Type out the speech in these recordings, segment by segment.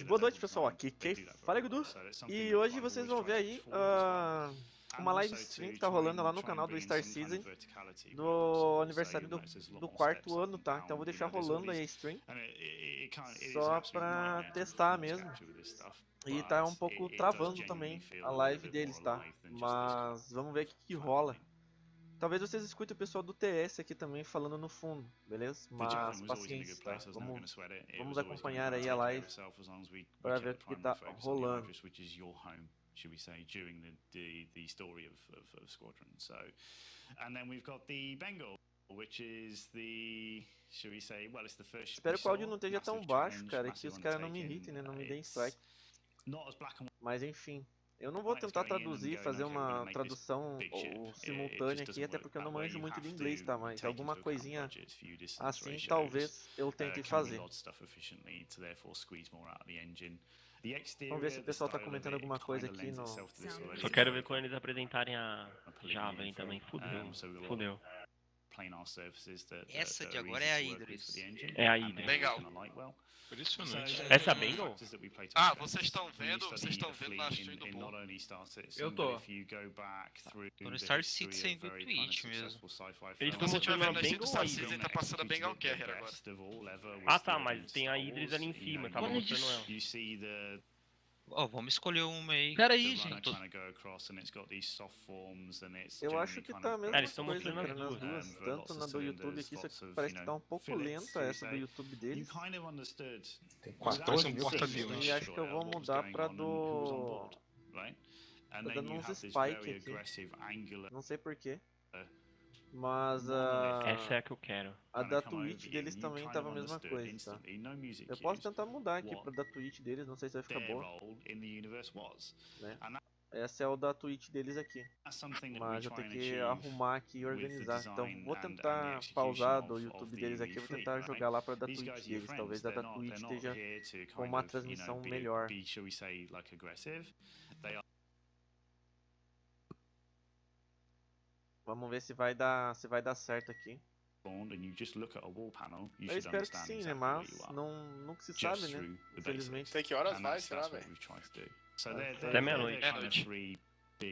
Boa noite, pessoal, aqui quem fala é Gudu, e hoje vocês vão ver aí uma live stream que tá rolando lá no canal do Star Season do aniversário do quarto ano, tá? Então eu vou deixar rolando aí a stream, só pra testar mesmo, e tá um pouco travando também a live deles, tá? Mas vamos ver o que rola. Talvez vocês escutem o pessoal do TS aqui também falando no fundo, beleza? Mas paciência, tá? Vamos acompanhar aí a live para ver o que tá rolando. Should we say, during the story of Squadron. So, and then we've got the Bengal, which is the, should we say, well, it's the first. Espero que o áudio não esteja tão baixo, cara, que os caras não me irritem, né? Não me deem strike. Mas enfim, eu não vou tentar traduzir, fazer uma tradução ou simultânea aqui, até porque eu não manjo muito de inglês, tá? Mas alguma coisinha assim talvez eu tente fazer. Vamos ver se o pessoal tá comentando alguma coisa aqui no... Só quero ver quando eles apresentarem a Java aí também. Fudeu. Essa de agora é a Idris. É a Idris. Legal. Impressionante. Essa é Bengal? Ah, vocês estão vendo na stream do Bull. Eu tô. Tô no Star Citizen do Twitch mesmo. Eles estão Você estiver mostrando a vendo na stream Bengal do ou Star a Citizen, Idris? tá passando a Bengal Carrier agora. Ah tá, mas tem a Idris ali em cima, tava mostrando ela. Ó, vamos escolher uma aí. Pera aí, gente. Eu acho que tá a mesma Eles estão coisa, mostrando cara, as nas duas. Tanto na do YouTube aqui, só que parece que tá um pouco lenta essa do YouTube deles. Tem Parece 14 um mil porta-aviões. E acho que eu vou mudar pra do... Tá dando uns spike aqui. Não sei porquê. Mas Essa é a que eu quero. a da Twitch deles também tava a mesma coisa, tá? Eu posso tentar mudar aqui pra da Twitch deles, não sei se vai ficar boa, né? Essa é o da Twitch deles aqui, mas eu tenho que arrumar aqui e organizar. Então vou tentar pausar do YouTube deles aqui, vou tentar jogar lá pra da Twitch deles. Talvez a da Twitch esteja com uma transmissão melhor. Vamos ver se vai dar certo aqui. Eu espero que sim, né? Mas nunca se sabe, né? Infelizmente. Tem que horas vai, será, velho? Até meia-noite.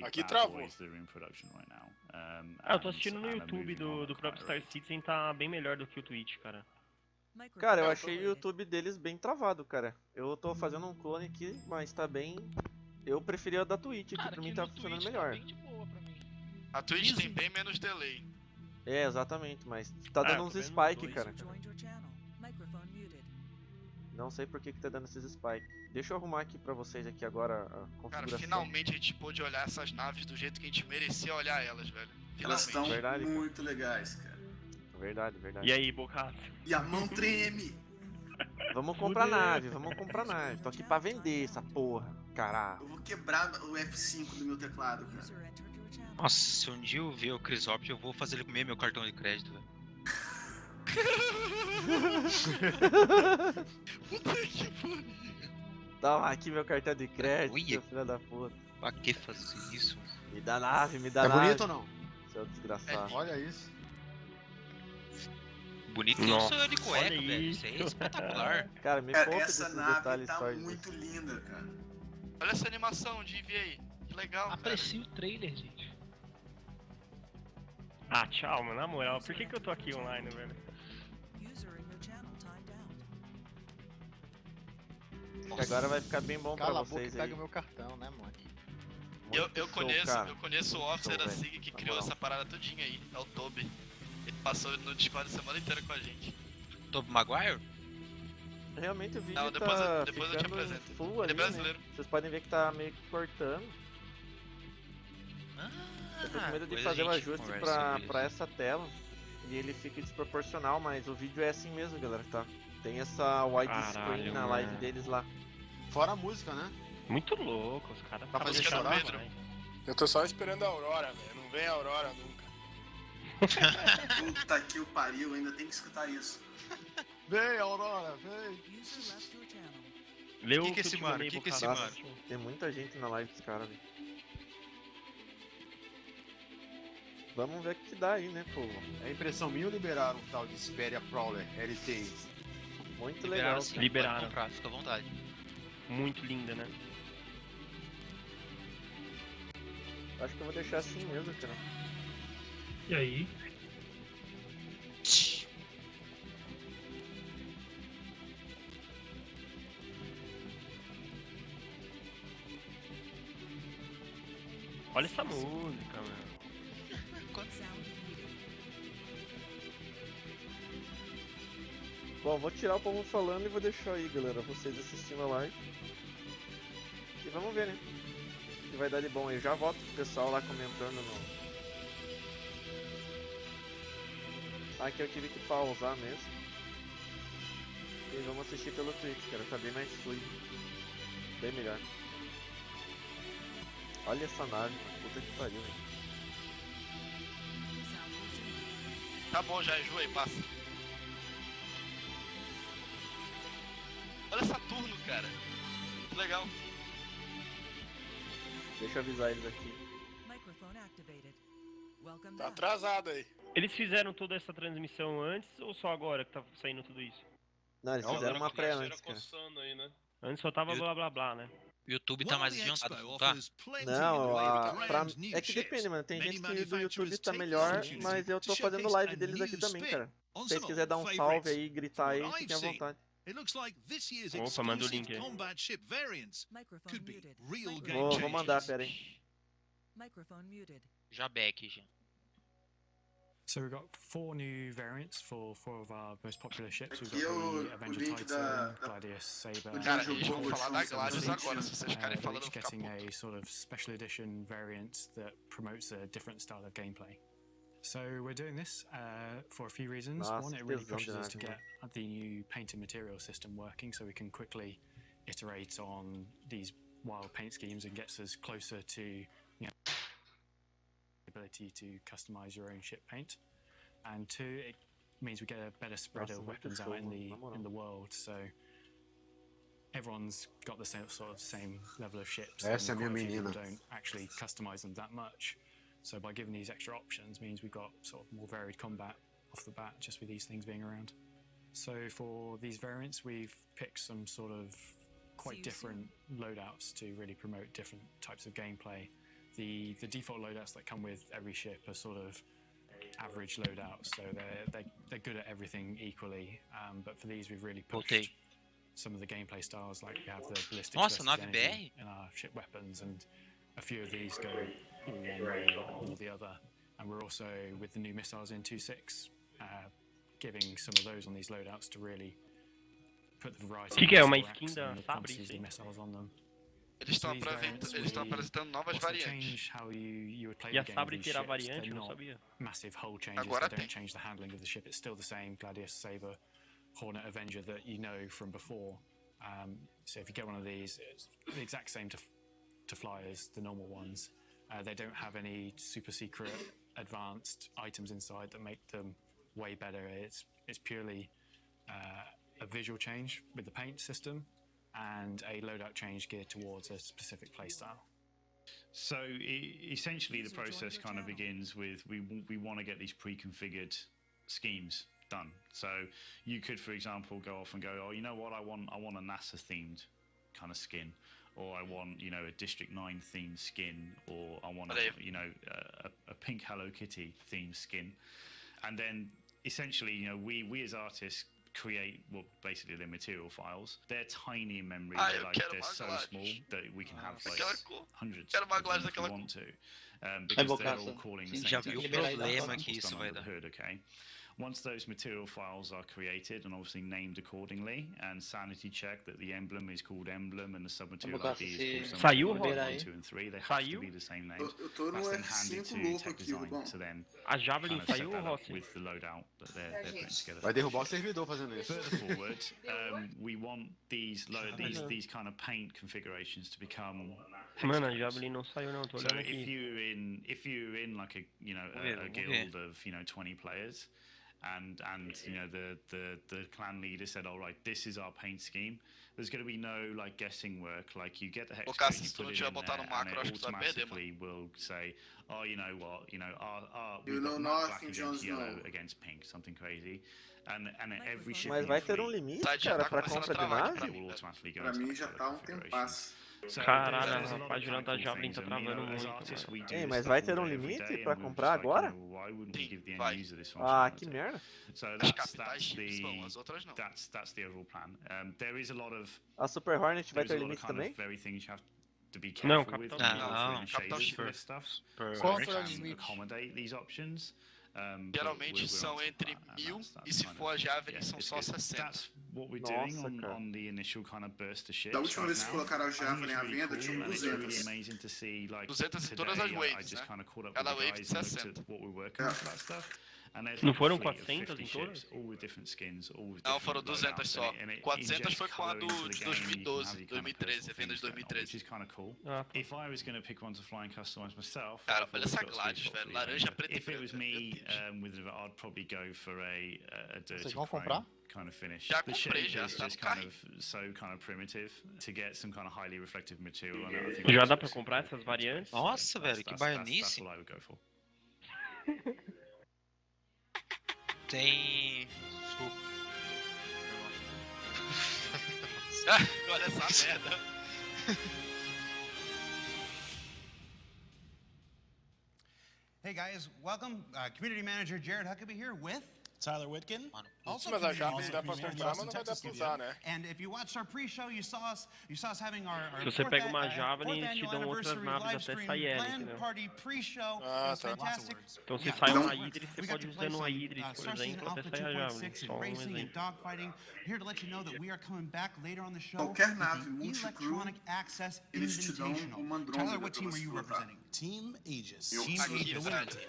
Aqui travou. Ah, eu tô assistindo no YouTube do próprio Star Citizen, tá bem melhor do que o Twitch, cara. Cara, eu achei o YouTube deles bem travado, cara. Eu tô fazendo um clone aqui, mas tá bem... Eu preferia a da Twitch aqui, pra mim tá funcionando melhor. A Twitch tem bem menos delay. É, exatamente, mas tá dando uns spike, cara. Não sei por que tá dando esses spike. Deixa eu arrumar aqui pra vocês aqui agora a configuração. Cara, finalmente a gente pôde olhar essas naves do jeito que a gente merecia olhar elas, velho. Elas estão Verdade, muito legais, cara. Verdade. E aí, Bocato? E a mão treme! Vamos comprar nave, vamos comprar nave. Tô aqui pra vender essa porra, caralho. Eu vou quebrar o F5 do meu teclado, cara. Nossa, se um dia eu ver o Crisop, eu vou fazer ele comer meu cartão de crédito, velho. Puta que pariu. Toma aqui meu cartão de crédito, Uia. seu filho da puta. Pra que fazer isso? Me dá nave, me dá É nave. bonito ou não? Seu desgraçado. Olha isso. Bonito que eu Nossa, sou eu de cueca, olha velho. isso. Isso é espetacular. Cara, me Cara, conta essa desses nave detalhes tá históricos. muito linda, cara. Olha essa animação de EV aí. Que legal, cara. Aprecie o trailer, gente. Ah, tchau, mano, na moral. Por que eu tô aqui online, velho? Agora vai ficar bem bom Cala pra a boca e vocês aí. pega o meu cartão, né, mano? Eu Muito show, conheço, cara. eu conheço o officer da Show, SIG que Na criou moral. essa parada todinha aí, é o Toby. Ele passou no Discord a semana inteira com a gente. Tobey Maguire? Realmente o vídeo Não, tá depois eu te ficando apresento. full Ele ali, é brasileiro. né? Vocês podem ver que tá meio que cortando. Eu tô com medo de depois fazer a o gente ajuste conversa sobre pra isso. essa tela e ele fica desproporcional, mas o vídeo é assim mesmo, galera, tá? Tem essa widescreen Caralho, na live mano. deles lá. Fora a música, né? Muito louco, os caras Pra tá fazer deixando chorar, demais. Eu tô só esperando a Aurora, velho. Não vem a Aurora nunca. Puta que o pariu, ainda tem que escutar isso. Vem, Aurora, vem! Lê o Que esse eu te mano? mandei, Que esse Bocato. Nossa, tem muita gente na live dos caras, velho. Vamos ver o que dá aí, né, povo? É impressão minha ou liberaram um tal de Xperia Prowler LTI? Muito legal, cara. Liberaram. Pode comprar, fica à vontade. muito linda, né? Acho que eu vou deixar assim mesmo, cara. E aí? Olha essa música, mano. Bom, vou tirar o povo falando e vou deixar aí, galera, vocês assistindo a live. E vamos ver, né? O que vai dar de bom aí. Já volto pro pessoal lá comentando no... Aqui eu tive que pausar mesmo. E vamos assistir pelo Twitch, cara, tá bem mais fluido. Bem melhor. Olha essa nave, mano. Puta que pariu, velho. Tá bom, já enjoei, passa. Olha Saturno, cara. Que legal. Deixa eu avisar eles aqui. Tá atrasado aí. Eles fizeram toda essa transmissão antes ou só agora que tá saindo tudo isso? Não, eles fizeram uma pré antes, cara. Aí, né? Antes só tava blá blá blá, né? O YouTube tá mais adiantado, não tá? Não, é que depende, mano. Tem gente que do YouTube tá melhor, mas eu tô fazendo live deles aqui também, cara. Se vocês quiserem dar um salve aí, gritar aí, fiquem à vontade. Opa, manda o link aí. Vou mandar, pera aí. Já back, já. So we've got 4 new variants for 4 of our most popular ships. We've Aqui é got the o Avenger link da... Titan, Gladius, Saber, Cara, eles vão falar da Gladius agora, se vocês ficarem they're falando, each eu vou ficar getting puto. a sort of special edition variant that promotes a different style of gameplay. So we're doing this for a few reasons. Nossa, One, it que really tesão de pushes us to nave, get the new painted material system working so we can quickly iterate on these wild paint schemes and gets us closer to, you know, the ability to customize your own ship paint. And 2, it means we get a better spread of weapons out in the world, so everyone's got the same level of ships. Essa é a minha quite a few people menina. don't actually customize them that much. So by giving these extra options means we've got sort of more varied combat off the bat just with these things being around. So for these variants, we've picked some sort of quite different loadouts to really promote different types of gameplay. The default loadouts that come with every ship are sort of average loadouts, so they're good at everything equally. But for these, we've really pushed some of the gameplay styles, like we have the ballistic versus energy in our ship weapons, and a few of these go all one way or all the other. And we're also, with the new missiles in 2.6, giving some of those on these loadouts to really put the variety Que é uma of skin racks da and the Sabre, quantities sim. of missiles on them. Eles estão apresentando novas variantes. E a Sabre terá variante, eu não sabia. Massive hull changes, Agora they tem. don't change the handling of the ship. It's still the same Gladius, Saber, Hornet, Avenger that you know from before. So if you get one of these, it's the exact same to fly as the normal ones. They don't have any super secret advanced items inside that make them way better. It's purely a visual change with the paint system and a loadout change geared towards a specific playstyle. So essentially, the process kind of begins with we want to get these pre-configured schemes done. So you could, for example, go off and go, oh, you know what, I want a NASA themed kind of skin, or I want, you know, a District 9 themed skin, or I want a pink Hello Kitty themed skin, and then essentially, you know, we as artists create basically the material files. They're tiny in memory. They're so small that we can have like hundreds of them if we want to, because they're all calling the same text. Hood, okay. Once those material files are created and obviously named accordingly, and sanity check that the emblem is called emblem and the submaterial ID is called Saiu, 1, 2, and 3, they have to be the same names. Eu tô no That's then handed F5 to louco tech aqui, design Rubão. to then A Javelin kind of set saiu, that up Rossi? with the loadout that they're putting together. Vai derrubar o servidor fazendo isso. Further forward, we want these kind of paint configurations to become Mano, a Javelin não saiu não, tô so olhando if aqui. you're in like a guild of 20 players, and the clan leader said, all right, this is our paint scheme, there's going to be no like guessing work. Like you get the hex code, you put it in there, and it automatically will say, oh, you know what, we've got black against yellow against pink, something crazy, Mas vai ter um limite, cara, pra compra de nave? Pra mim já tá um tempasso. Caralho, a página da Javelin tá travando muito. Ei, mas vai ter um limite pra comprar agora? Sim, vai. Ah, que merda. As capitais vão, as outras não. A Super Hornet vai ter limite também? Não, capital Não, capital geralmente são entre 1000 e se for a Javelin são só 60. Nossa, cara. Da última vez que colocaram a Javelin à venda, tinha 200. 200 em todas as waves, né? Cada wave de 60. Não foram 400 em todas? Não, foram 200 só. 400 foi com a de 2012, 2013, a venda de 2013. Ah, Cara, olha essa Gladys, velho. Laranja, preta e preta. Vocês vão comprar? Já comprei, já tá no carrinho. já dá pra comprar essas variantes? Nossa, velho, que baianice. Tem... Olha essa merda. Hey guys, welcome. Community Manager Jared Huckabee here with Tyler Whitkin. Also Mas a Javelin community dá pra manager comprar, mas Austin, não vai dar Texas pra studio. usar, né? And if you watched our pre-show, you saw us having our Se você pega uma fourth Javelin, eles te annual dão outras anniversary naves live até stream sair ela, LAN entendeu? party pre-show. Ah, It was tá. fantastic. Então se Yeah, sai então- uma Idris, você pode usar uma Idris, por Star Season exemplo, Alpha até sair a Javelin. 2.6 Só um racing and exemplo. dogfighting. Here to let you know that we are coming back later on the show. Qualquer nave with the multi-crew, Electronic Access eles te dão Invitational. uma Tyler, Andrômeda what pra team are você you pilotar. representing? Team Aegis. Eu Team sou Aqui, the velho. winning team.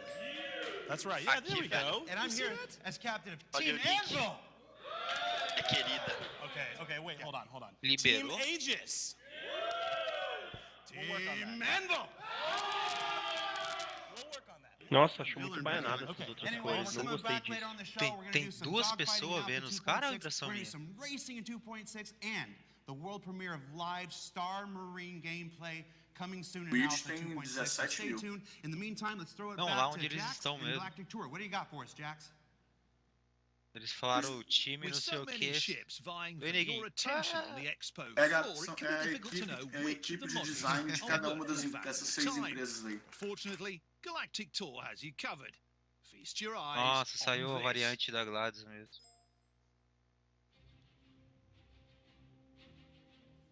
That's right. Yeah, there we Aqui, velho. go. And I'm You see here that? as captain of Olha Team o link. Anvil. É querida. Okay, wait, hold on. Team Liberou. Aegis. We'll work on Team that. Anvil. We'll work on that. Nossa, acho muito baianada essas Okay. outras Anyway, coisas, we're não coming gostei back later disso. on the show. Tem- We're gonna tem do some duas dogfighting pessoas Alpha vendo os caras, ou 2.6. impressão We're gonna do minha? some racing in 2.6 and the world premiere of live Star Marine gameplay coming soon in Twitch Alpha tem 2.6. So 17 stay mil. tuned. In the meantime, let's throw it Não, back lá to onde eles Jax estão and mesmo. Galactic Tour. What do you got for us, Jax? Eles falaram o time, não sei o que. Oi, neguinho. É a equipe de design de cada uma dessas 6 empresas aí. Nossa, saiu a variante da Gladys mesmo.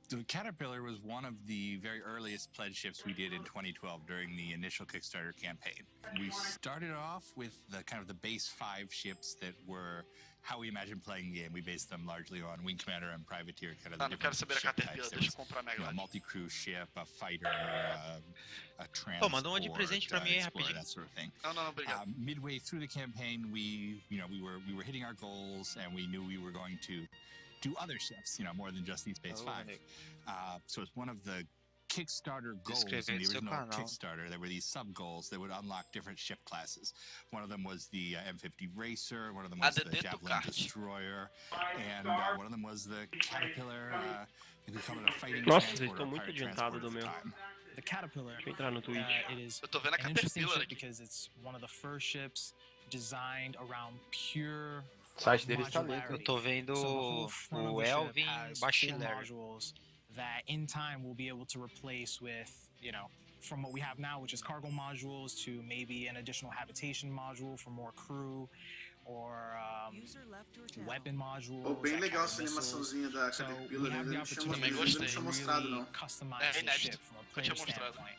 The Caterpillar was one of the very earliest pledge ships we did in 2012 during the initial Kickstarter campaign. We started off with the kind of the base 5 ships that were how we imagined playing the game. We based them largely on Wing Commander and Privateer, kind of the Ah, não quero different saber a ship Caterpillar, types. There deixa eu was, comprar minha you know, a Gladys. multi-crew ship, a fighter, a transport, Pô, mandou uma de presente pra mim aí, explorer, rapidinho. that sort of thing. Não, obrigado. Midway through the campaign, we were hitting our goals, and we knew we were going to do other ships, more than just these base 5. So it's one of the Kickstarter goals in the original Kickstarter. There were these sub goals that would unlock different ship classes. One of them was the M50 Racer. One of them was the Javelin Destroyer, and one of them was the Caterpillar. It could come in a fighting transporter, or pirate transporter at the time. The Caterpillar. Deixa eu entrar no Twitch. It is Eu tô vendo a an interesting Caterpillar ship aqui. because it's one of the first ships designed around pure O site deles tá ali. Eu tô vendo So the whole front of o the ship Elvin has 4 Bachiller. modules that in time we'll be able to replace with, from what we have now, which is cargo modules, to maybe an additional habitation module for more crew, or weapon modules. Pô, bem that legal carry essa missiles. animaçãozinha da So Caterpillar, we né? have the Não tinha opportunity gostei. mostrado, really não. customize É the inédito. ship from a Eu player tinha mostrado. standpoint.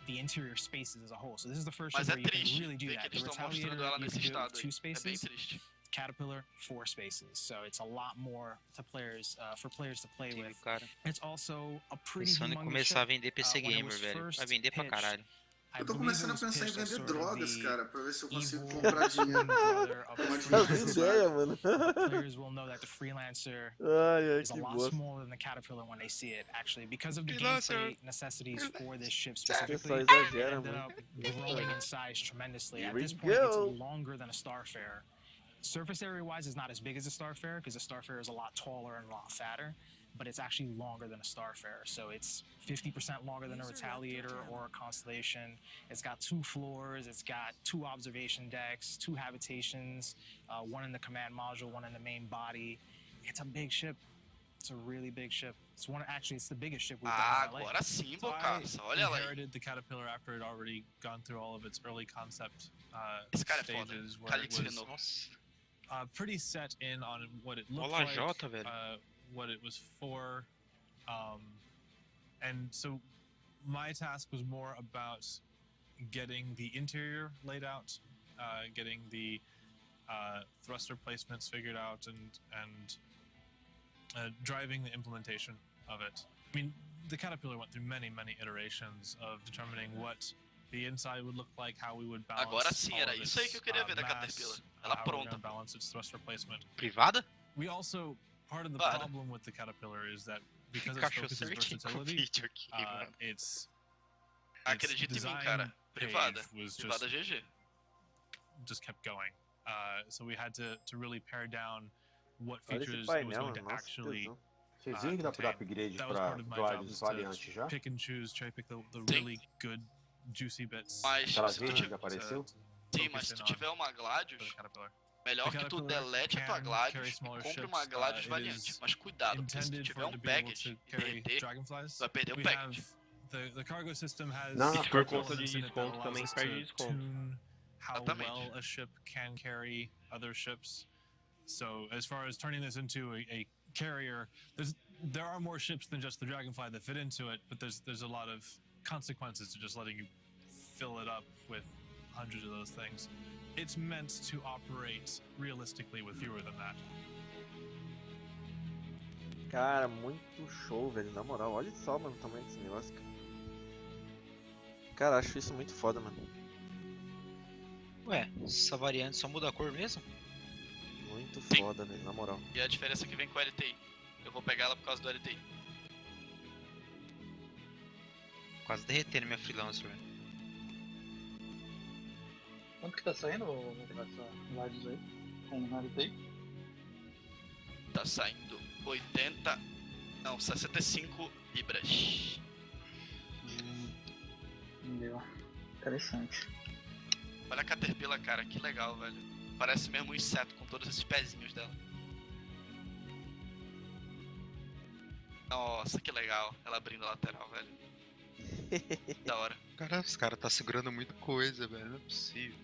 The interior spaces as a whole. So this is the first Mas ship é where you can triste really do ver que that. The eles estão mostrando Retaliator, ela you nesse can do estado aí. 2 É bem spaces. triste. Caterpillar, 4 spaces. So it's a lot more to players for players to play with. Cara, It's also a pretty pensando em humongous começar a ship. vender PC When it Gamer, was velho. first Vai vender pra pitched, caralho. I Eu tô believe começando a it was pensar em pitched as vender sort of drogas, the cara, pra ver se eu consigo evil comprar twin dinheiro. brother of the Uma As freelancer. ideias, mano. Players will know that the freelancer Ai, is a que lot bosta. smaller than the Caterpillar when they see it, actually. Because of the Freelancer. gameplay necessities for this ship Pessoal specifically, it exagera, ended mano. up growing in size tremendously. Here At we this point, go. it's longer than a Starfarer. Surface area-wise, it's not as big as a Starfarer, because the Starfarer is a lot taller and a lot fatter. but it's actually longer than a starfarer. So it's 50% longer than a retaliator or a constellation. It's got 2 floors, it's got 2 observation decks, 2 habitations, one in the command module, one in the main body. It's a big ship. It's a really big ship. It's it's the biggest ship we've done in LA. Agora sim, Bocaça. Olha lá. I inherited the Caterpillar after it had already gone through all of its early concept Esse cara é foda. stages where Calix it was Renault. pretty set in on what it looked Olá, like, Jota, velho. what it was for, and so my task was more about getting the interior laid out, getting the thruster placements figured out, and driving the implementation of it. I mean, the Caterpillar went through many iterations of determining what the inside would look like, how we would balance. Agora sim, era isso aí que eu queria ver da Caterpillar. Ela pronta. Balance its thruster placement. Privada? We also, part of the problem with the Caterpillar is that because its focus is versatility, its Acredita em mim, cara. Privada. Privada GG. Just kept going. So we had to really pare down what features it was going to actually Vocês viram que dá pra dar upgrade pra usuários variantes já? Pick and choose, cherry pick the really good juicy bits. Mas Aquela se tu verde que tiver... apareceu? Sim, mas se tu tiver uma Gladius, melhor que tu delete a tua Gladius e compre uma Gladius variante. Mas cuidado, porque se tu tiver um package e derreter, tu vai perder o package. The cargo system has Se for conta de desconto também perde desconto. How well a ship can carry other ships. So as far as turning this into a carrier, there are more ships than just the Dragonfly that fit into it, but there's a lot of consequences to just letting you fill it up with hundreds of those things. It's meant to operate realistically with fewer than that. Cara, muito show, velho, na moral. Olha só, mano, o tamanho desse negócio. Cara, acho isso muito foda, mano. Ué, essa variante só muda a cor mesmo? Muito foda, velho, na moral. E a diferença que vem com o LTI. Eu vou pegar ela por causa do LTI. Quase derretendo minha freelancer, velho. Quanto que tá saindo essa Gladius aí? Com LTI? Tá saindo 80... Não, 65 libras. Entendeu? Interessante. Olha a Caterpillar, cara, que legal, velho. Parece mesmo um inseto com todos esses pezinhos dela. Nossa, que legal. Ela abrindo a lateral, velho. Da hora. Cara, os caras tá segurando muita coisa, velho. Não é possível.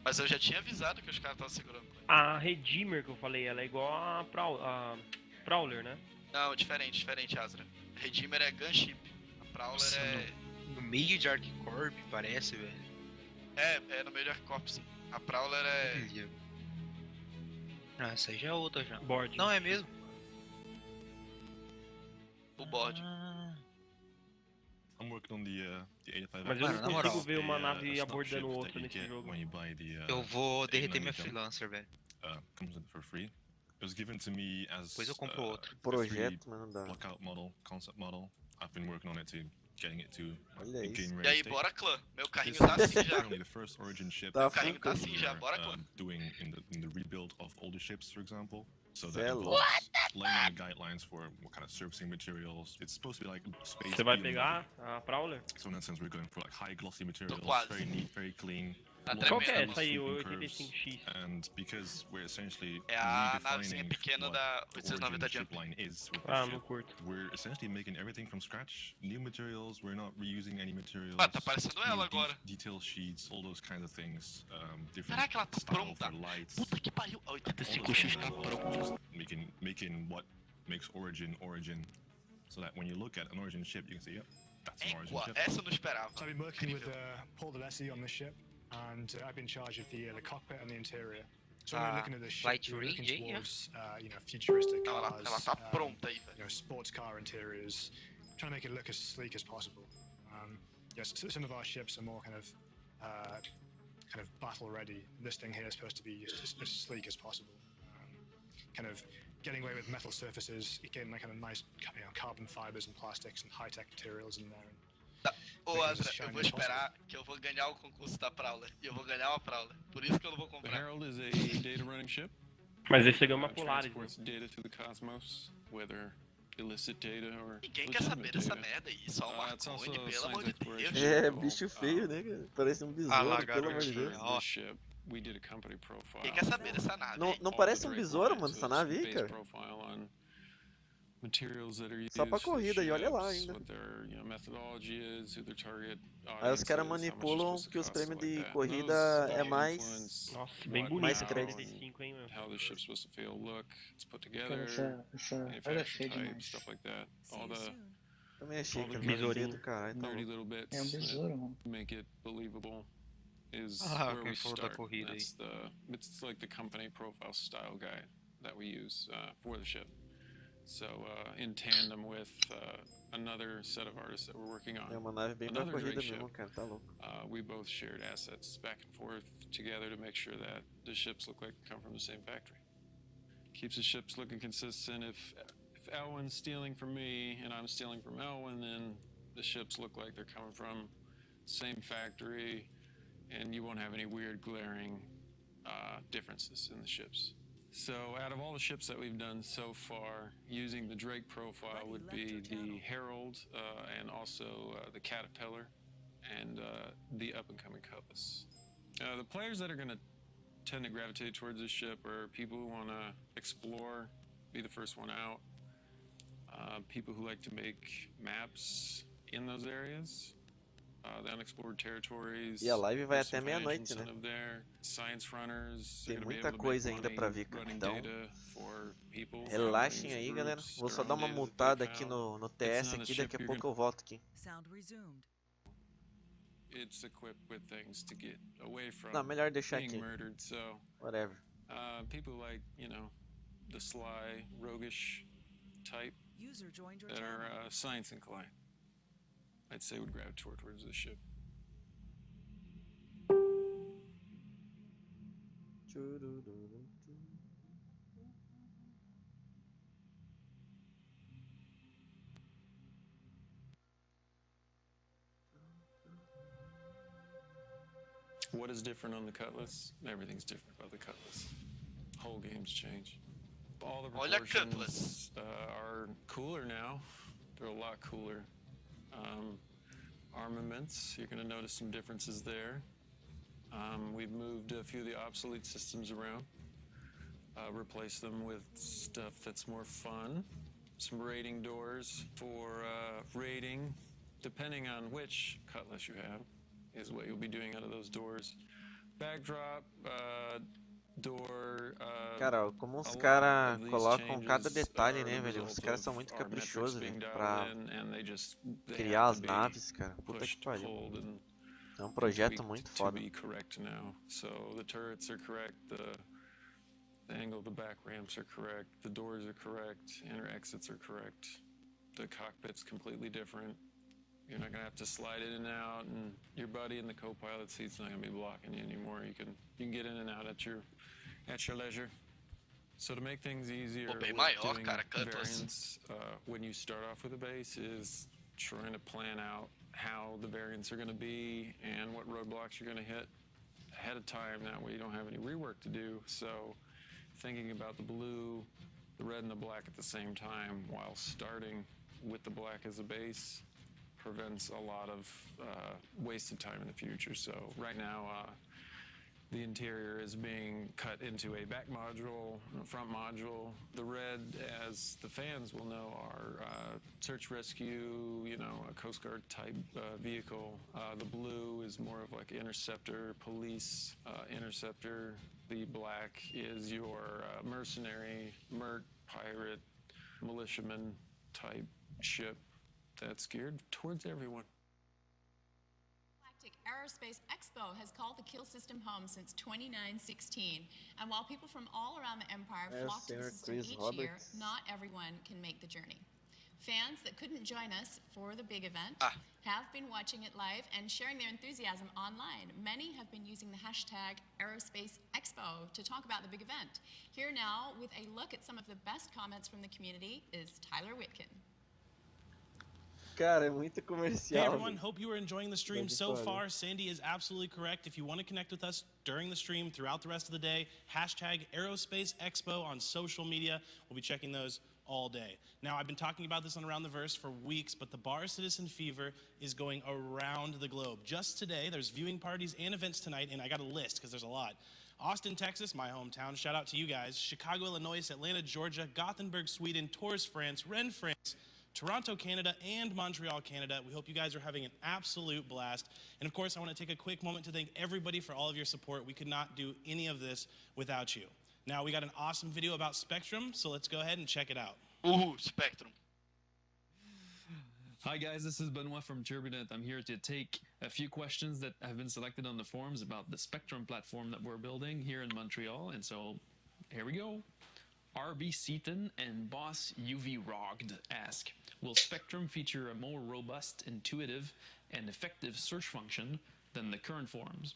Mas eu já tinha avisado que os caras estavam segurando coisa. A Redeemer que eu falei, ela é igual a Prowler, né? Não, diferente, Azra. A Redeemer é gunship. A Prowler Nossa, é... No meio de Arccorp, parece, velho. É no meio de Arccorp, sim. A Prowler é... Ah, essa aí já é outra já. Board. Não, é mesmo. O board. I'm working on the 85. Mas eu não consigo ver uma nave abordando outra nesse jogo. Eu vou derreter minha freelancer, velho. Comes in for free. It was given to me as depois eu compro outro. Projeto, mas não dá. Blockout model, concept model. I've been working on it to getting it to olha a game E ready aí, state. bora clã. Meu carrinho tá assim já. The first origin ship Tá, Meu carrinho tá assim já, bora clã. Doing in the rebuild of older ships, for example. So Cê that é involves laying down the guidelines for what kind of servicing materials. It's supposed to be like space. Você vai pegar a Prowler? So in that sense, we're going for like high glossy materials, quase. very neat, very clean. Qual que é essa aí, o 85X? And because we're essentially É a navezinha redefining pequena what da the 890 origin Jump. ship line is with Ah, the não ship, curto. we're essentially making everything from scratch. New materials, we're not reusing any materials. Ah, tá parecendo ela agora. Detail sheets, all those kinds of things. Different Caraca, ela tá style pronta. for lights. Puta que pariu. A 85X tá pronta. Making what makes origin. So that when you look at an origin ship, you can say, yep, that's an origin ship. Essa eu não esperava. So I've been working with Paul Delessi on this ship, and I've been in charge of the cockpit and the interior. So when we're looking at this ship, light we're looking range, towards futuristic Ela cars, tá pronta aí, velho. sports car interiors, trying to make it look as sleek as possible. Yes, some of our ships are more kind of battle ready. This thing here is supposed to be just as sleek as possible. Kind of getting away with metal surfaces, getting like kind of nice, carbon fibers and plastics and high-tech materials in there. Tá. Ô, Azra, eu vou esperar que eu vou ganhar o concurso da Prowler. E eu vou ganhar uma Prowler. Por isso que eu não vou comprar. The Herald is a data running ship. Mas esse é uma Polaris. Transports data to the cosmos, whether illicit data or Ninguém quer saber dessa merda aí, só o Marconi, pelo amor de Deus. É, bicho feio, né, cara? Parece um besouro, pelo amor de Deus. Quem quer saber dessa nave? Não parece um besouro, mano, essa nave aí, cara? Só pra corrida, e olha lá ainda. Aí os caras manipulam que os prêmios de corrida é mais... Nossa, bem bonito. Mais crédito. hein, mano. Olha feio demais. Também achei que era besourinho do caralho. Tá É um besouro, mano. Quem falou da corrida aí. It's like the company profile style guide that we use for the ship. So in tandem with another set of artists that we're working on. É uma nave bem pra corrida mesmo, cara, tá louco. We both shared assets back and forth together to make sure that the ships look like they come from the same factory. Keeps the ships looking consistent. If Elwin's stealing from me and I'm stealing from Elwin, then the ships look like they're coming from the same factory, and you won't have any weird glaring differences in the ships. So out of all the ships that we've done so far, using the Drake profile would be the Herald and also the Caterpillar and the up-and-coming Cutlass. The players that are going to tend to gravitate towards this ship are people who want to explore, be the first one out, people who like to make maps in those areas, the unexplored territories. E a live vai até meia-noite, né? Science runners. Tem muita coisa ainda pra ver, cara. Então, relaxem aí, galera. Vou só dar uma multada aqui no TS aqui, daqui a pouco eu volto aqui. Não, melhor deixar aqui. Whatever. People like, the sly, roguish type that are science inclined, I'd say would gravitate towards the ship. What is different on the Cutlass? Everything's different about the Cutlass. Whole game's change. All the proportions are cooler now. They're a lot cooler. Armaments, you're going to notice some differences there. We've moved a few of the obsolete systems around, replaced them with stuff that's more fun. Some rating doors for rating, depending on which Cutlass you have, is what you'll be doing out of those doors. Backdrop, door. Cara, como os caras colocam cada detalhe, né, velho? Os caras são muito caprichosos, velho, pra criar as naves, cara. Puta que pariu. É um projeto muito foda. So the turrets are correct, the angle of the back ramps are correct, the doors are correct, inner exits are correct. The cockpit's completely different. You're not gonna have to slide in and out, and your buddy in the co-pilot seat's not gonna be blocking you anymore. You can get in and out at your leisure. So to make things easier, with doing variants, when you start off with a base, is trying to plan out how the variants are going to be and what roadblocks you're going to hit ahead of time. That way you don't have any rework to do. So thinking about the blue, the red, and the black at the same time while starting with the black as a base prevents a lot of wasted time in the future. So right now, the interior is being cut into a back module, a front module. The red, as the fans will know, are search rescue, a Coast Guard type vehicle. The blue is more of like interceptor, police interceptor. The black is your mercenary, merc, pirate, militiaman type ship that's geared towards everyone. Aerospace Expo has called the Kill System home since 2916, and while people from all around the Empire flock to the system each year, not everyone can make the journey. Fans that couldn't join us for the big event have been watching it live and sharing their enthusiasm online. Many have been using the hashtag Aerospace Expo to talk about the big event. Here now, with a look at some of the best comments from the community, is Tyler Whitkin. Cara, é muito comercial. Hey everyone, hope you are enjoying the stream so far. Sandy is absolutely correct. If you want to connect with us during the stream, throughout the rest of the day, hashtag Aerospace Expo on social media. We'll be checking those all day. Now, I've been talking about this on Around the Verse for weeks, but the Bar Citizen Fever is going around the globe. Just today, there's viewing parties and events tonight, and I got a list because there's a lot. Austin, Texas, my hometown, shout out to you guys. Chicago, Illinois, Atlanta, Georgia, Gothenburg, Sweden, Tours, France, Rennes, France, Toronto, Canada, and Montreal, Canada. We hope you guys are having an absolute blast. And of course, I want to take a quick moment to thank everybody for all of your support. We could not do any of this without you. Now, we got an awesome video about Spectrum, so let's go ahead and check it out. Ooh, Spectrum. Hi guys, this is Benoit from Turbulent. I'm here to take a few questions that have been selected on the forums about the Spectrum platform that we're building here in Montreal. And so, here we go. RB Seaton and Boss UV Rogged ask, will Spectrum feature a more robust, intuitive, and effective search function than the current forums?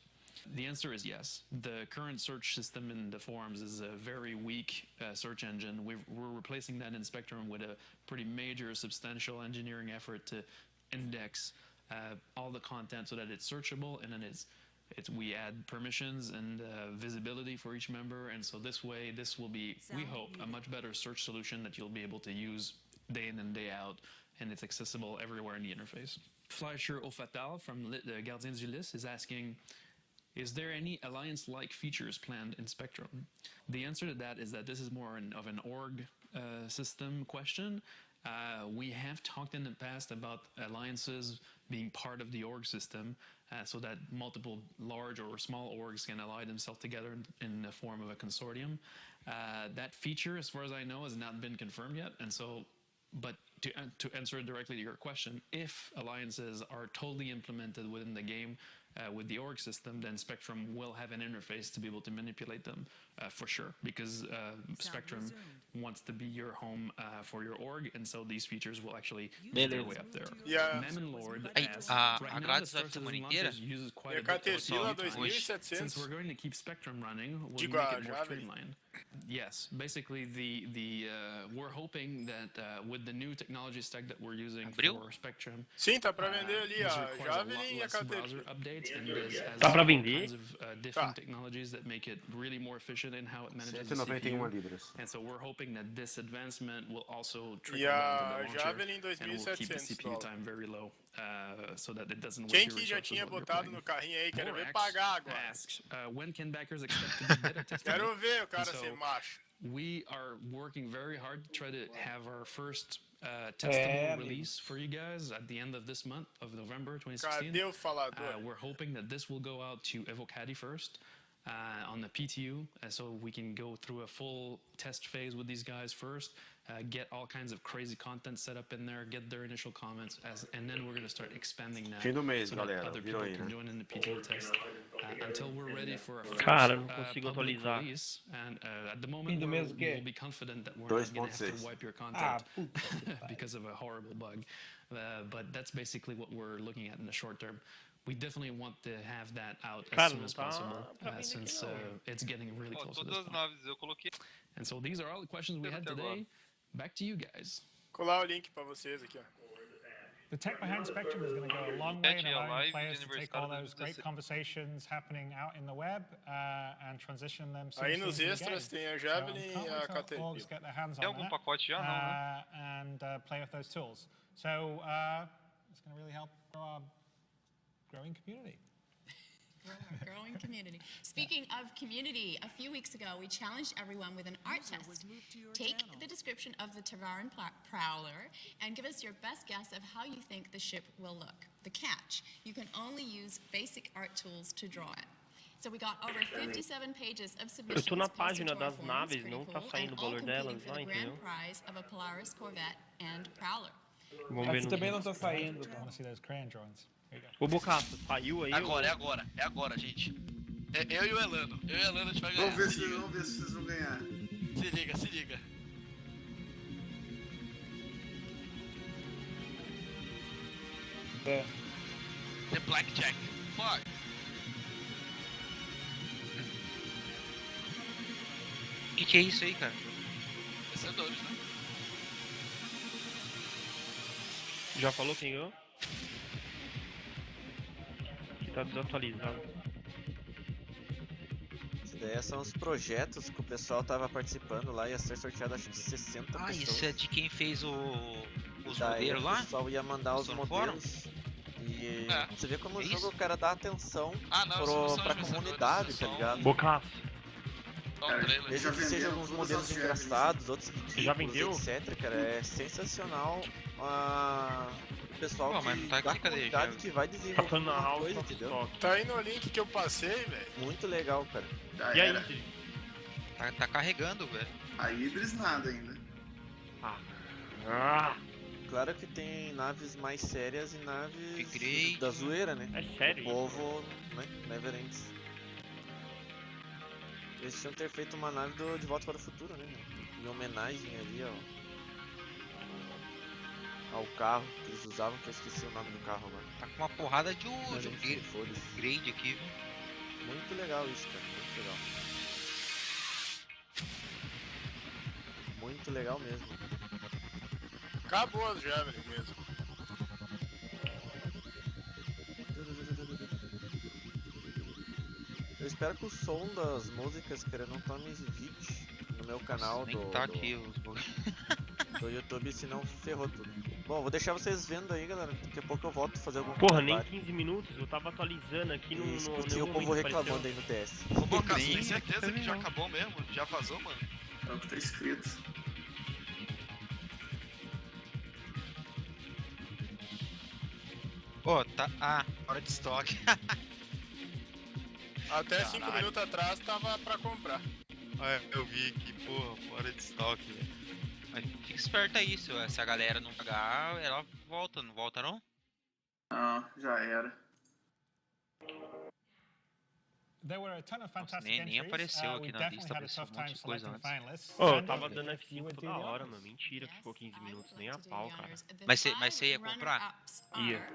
The answer is yes. The current search system in the forums is a very weak search engine. We're replacing that in Spectrum with a pretty major, substantial engineering effort to index all the content so that it's searchable, and then we add permissions and visibility for each member, and so this way, this will be, we hope, a much better search solution that you'll be able to use day in and day out, and it's accessible everywhere in the interface. Fleischer Ofatal from the Gardiens du Lys is asking, is there any Alliance-like features planned in Spectrum? The answer to that is that this is more of an org system question. We have talked in the past about alliances being part of the org system so that multiple large or small orgs can ally themselves together in the form of a consortium. That feature, as far as I know, has not been confirmed yet, and so, but to answer directly to your question, if alliances are totally implemented within the game with the org system, then Spectrum will have an interface to be able to manipulate them for sure, because Spectrum wants to be your home for your org, and so these features will actually make their way up there. Mammon Lord asks, right now the Star Citizen Launchers uses quite a bit of time. Since we're going to keep Spectrum running, will you make it more streamlined? Yes, basically we're hoping that with the new technology stack that we're using for Spectrum, sim, tá para vender ali a Javelin e a browser updates, and this has Tá pra all vender? kinds of different technologies that make it really more efficient in how it manages the CPU. And so we're hoping that this advancement will also trickle down to the launcher, and will keep the CPU time very low, so that it doesn't waste your resources tinha while you're botado playing. no carrinho aí, quero ver Borax pagar agora. asks, when can backers expect to be beta tested? Quero ver o cara And so ser macho. we are working very hard to try to have our first testable release for you guys at the end of this month of November 2016. Cadê o falador? We're hoping that this will go out to Evocati first on the PTU, so we can go through a full test phase with these guys first, get all kinds of crazy content set up in there, get their initial comments, and then we're going to start expanding that Fim do mês, so that galera. other people can join in the PTU test until we're ready for a first Cara, não consigo public atualizar. release. And at the moment, do mês o quê? we'll be confident that we're not going to have to wipe your content because of a horrible bug. But that's basically what we're looking at in the short term. We definitely want to have that out as soon as possible, since it's getting really close to this point. And so these are all the questions we had today. Back to you guys. Colar o link para vocês aqui, ó. The tech behind Spectrum is going to go a long way in allowing players to take all those great conversations happening out in the web and transition them Aí seamlessly nos into the extras game. tem a So Javelin can't e wait a till Caterpillar. orgs get their hands Tem on algum that pacote já? and play with those tools. So it's going to really help grow our growing community. Growing community. Speaking of community, a few weeks ago we challenged everyone with an art test. Take the description of the Tavaran Prowler and give us your best guess of how you think the ship will look. The catch, you can only use basic art tools to draw it. So we got over 57 pages of submissions. Eu tô na página posted to our das forums, naves, pretty não tá cool, saindo and o all valor competing delas for lá, the grand entendeu? prize of a Polaris Corvette and Prowler. Vamos ver no também não vídeo. tá saindo. I want to see those crayon drawings. Ô, Bocaça, saiu aí? Agora, é agora, gente. É eu e o Elano. Eu e o Elano a gente vai ganhar. Vamos ver se vocês vão ganhar. Se liga. The Blackjack. Fuck. Que é isso aí, cara? Vencedores, né? Já falou quem ganhou? Que tá desatualizado. ideia são os projetos que o pessoal tava participando lá, ia ser sorteado acho que 60 pessoas. Isso é de quem fez os Daí modelos lá? O pessoal ia mandar os modelos. E você vê como o jogo, o cara dá atenção pra comunidade, tá ligado? Bocaço. Mesmo que sejam alguns modelos engraçados, outros ridículos, etc, cara, é sensacional o pessoal da comunidade que vai desenvolver alguma coisa, entendeu? Tá aí no link que eu passei, velho. Muito legal, cara. Já e era. aí? Tá carregando, velho. A Ibris nada ainda. Claro que tem naves mais sérias e naves da zoeira, né? É sério? O povo, né? Never ends. Eles tinham que ter feito uma nave de Volta para o Futuro, né? Em homenagem ali ao carro que eles usavam, que eu esqueci o nome do carro agora. Tá com uma porrada de upgrade aqui, viu? Muito legal isso, cara. Muito legal. Muito legal mesmo. Acabou as Javelin mesmo. Eu espero que o som das músicas, cara, não tome vídeo no meu canal do YouTube, senão ferrou tudo. Bom, vou deixar vocês vendo aí, galera. Daqui a pouco eu volto a fazer algum comentário. Nem 15 minutos, eu tava atualizando aqui no... E o povo reclamando aí no TS. Ô, Bocaço, tem certeza que já acabou mesmo? Já vazou, mano? É o que tá escrito. Tá. Hora de estoque. Até 5 minutos atrás tava pra comprar. Eu vi aqui, porra, fora de estoque, velho. Mas fica esperto aí, se a galera não pagar, ela volta, não volta não? Não, já era. Nem apareceu aqui na lista, apareceu um monte de coisa antes. Eu tava dando F5 toda hora, mano. Mentira que ficou 15 minutos, nem a pau, cara. Mas você ia comprar? Ia.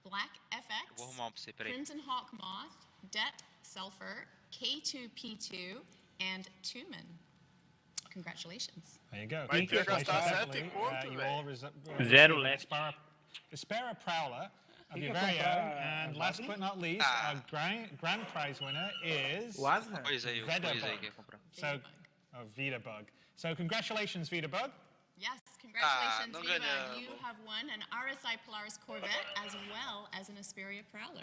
Black FX, eu vou arrumar um pra você, peraí. Crimson Hawk Moth, Det Sulfur, K2P2, and Tumen. Congratulations. There you go. Vai ter que gastar 7 conto, velho. Zero left. Espera Prowler of your very own, and last but not least, our grand prize winner is Vedabug. So, Vedabug. So, congratulations, Vedabug. Yes, congratulations, Viva. You have won an RSI Polaris Corvette as well as an Asperia Prowler.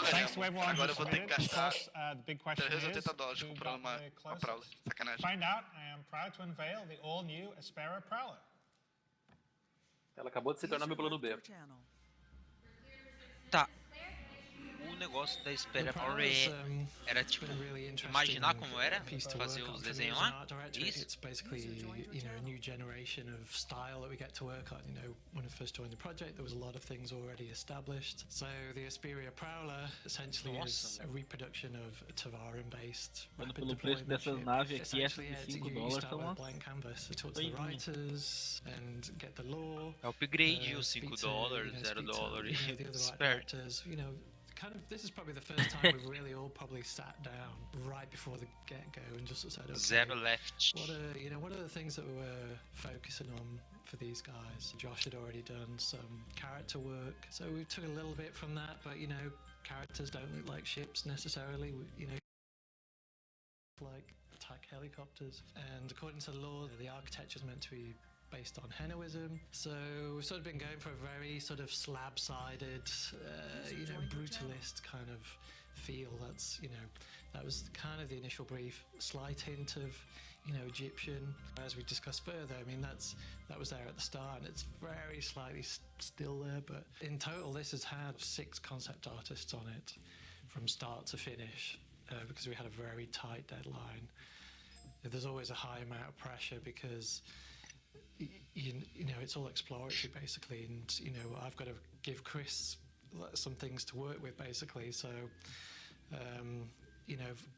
Thanks to everyone Agora who eu vou ter que gastar the big question is, $380 comprando uma Prowler. Sacanagem. Find out, I am proud to unveil the all-new Asperia Prowler. Ela acabou de se tornar meu plano B. Tá. O negócio da Asperia Prowler era tipo imaginar como era fazer os desenhos lá. Isso. It's basically, a new generation of style that we get to work on. When I first joined the project, there was a lot of things already established. So the Asperia Prowler essentially is a reproduction of a Tavarin-based rapid deployment ship. Essentially, you start with a blank canvas to talk to the writers and get the lore. Upgrade os $5, $0. Esperto. This is probably the first time we've really all probably sat down right before the get-go and just said, okay, zero left. What are the things that we were focusing on for these guys? Josh had already done some character work, so we took a little bit from that, but characters don't look like ships necessarily. Like attack helicopters, and according to the lore, the architecture is meant to be based on Henoism, so we've sort of been going for a very sort of slab-sided, brutalist kind of feel. That was kind of the initial brief. Slight hint of, Egyptian. As we discussed further, that was there at the start, and it's very slightly still there. But in total, this has had 6 concept artists on it, from start to finish, because we had a very tight deadline. There's always a high amount of pressure because it's all exploratory basically, and I've got to give Chris some things to work with basically, so